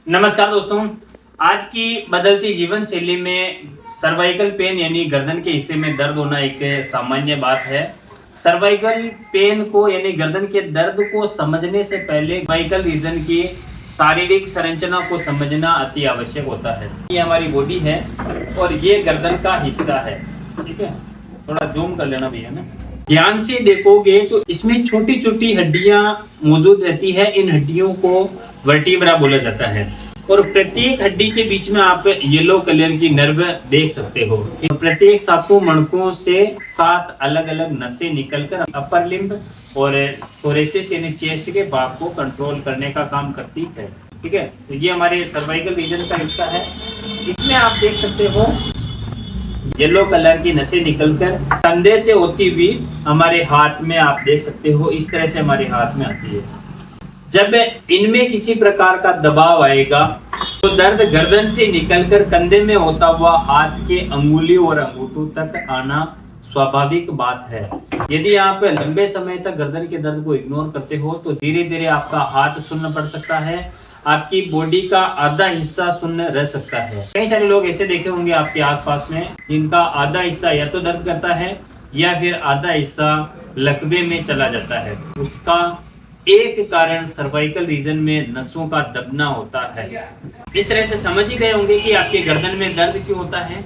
नमस्कार दोस्तों। आज की बदलती जीवन शैली में सर्वाइकल पेन यानी गर्दन के हिस्से में दर्द होना एक सामान्य बात है। सर्वाइकल पेन को यानी गर्दन के दर्द को समझने से पहले सर्वाइकल रीजन की शारीरिक संरचना को समझना अति आवश्यक होता है। ये हमारी बॉडी है और ये गर्दन का हिस्सा है। ठीक है, थोड़ा जूम कर लेना भैया ना। ध्यान से देखोगे तो इसमें छोटी छोटी हड्डियां मौजूद रहती है। इन हड्डियों को वर्टिब्रा बोला जाता है और प्रत्येक हड्डी के बीच में आप येलो कलर की नर्व देख सकते हो। प्रत्येक सातों मणकों से 7 अलग अलग नसें निकलकर अपर लिम्ब और थोरेसिस यानी चेस्ट के भाग को कंट्रोल करने का काम करती है। ठीक है, तो ये हमारे सर्वाइकल रीजन का हिस्सा है। इसमें आप देख सकते हो येलो कलर की नसें निकलकर कंधे से होती हुई हमारे हाथ में आप देख सकते हो, इस तरह से हमारे हाथ में आती है। जब इनमें किसी प्रकार का दबाव आएगा तो दर्द गर्दन से निकलकर कंधे में होता हुआ हाथ के अंगुली और अंगूठों तक आना स्वाभाविक बात है। यदि आप लंबे समय तक गर्दन के दर्द को इग्नोर करते हो तो धीरे धीरे आपका हाथ सुन्न पड़ सकता है, आपकी बॉडी का आधा हिस्सा सुन्न रह सकता है। कई सारे लोग ऐसे देखे होंगे आपके आसपास में जिनका आधा हिस्सा या तो दर्द करता है या फिर आधा हिस्सा लकवे में चला जाता है। उसका एक कारण सर्वाइकल रीजन में नसों का दबना होता है। इस तरह से समझ ही गए होंगे कि आपके गर्दन में दर्द क्यों होता है।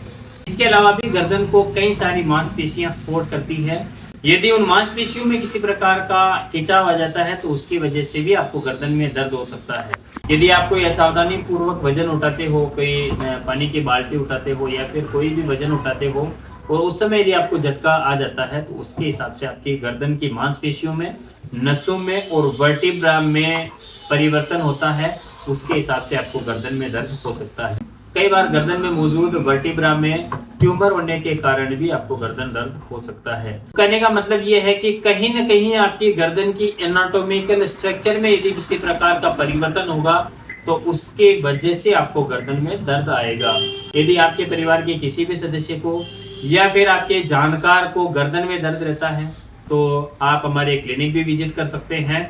इसके अलावा भी गर्दन को कई सारी मांसपेशियां सपोर्ट करती है। यदि उन मांसपेशियों में किसी प्रकार का खिंचाव आ जाता है तो उसकी वजह से भी आपको गर्दन में दर्द हो सकता है। यदि आप कोई असावधानी पूर्वक वजन उठाते हो, कोई पानी की बाल्टी उठाते हो या फिर कोई भी वजन उठाते हो और उस समय यदि आपको झटका आ जाता है तो उसके हिसाब से आपकी गर्दन की मांसपेशियों में, नसों में और वर्टिब्रा में परिवर्तन होता है। उसके हिसाब से आपको गर्दन में दर्द हो सकता है। कई बार गर्दन में मौजूद वर्टिब्रा में ट्यूमर होने के कारण भी आपको गर्दन दर्द हो सकता है। कहने का मतलब ये है कि कहीं न कहीं आपकी गर्दन की एनाटॉमिकल स्ट्रक्चर में यदि किसी प्रकार का परिवर्तन होगा तो उसके वजह से आपको गर्दन में दर्द आएगा। यदि आपके परिवार के किसी भी सदस्य को या फिर आपके जानकार को गर्दन में दर्द रहता है तो आप हमारे क्लिनिक भी विजिट कर सकते हैं।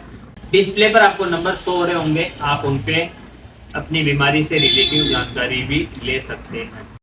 डिस्प्ले पर आपको नंबर शो हो रहे होंगे, आप उन पे अपनी बीमारी से रिलेटिव जानकारी भी ले सकते हैं।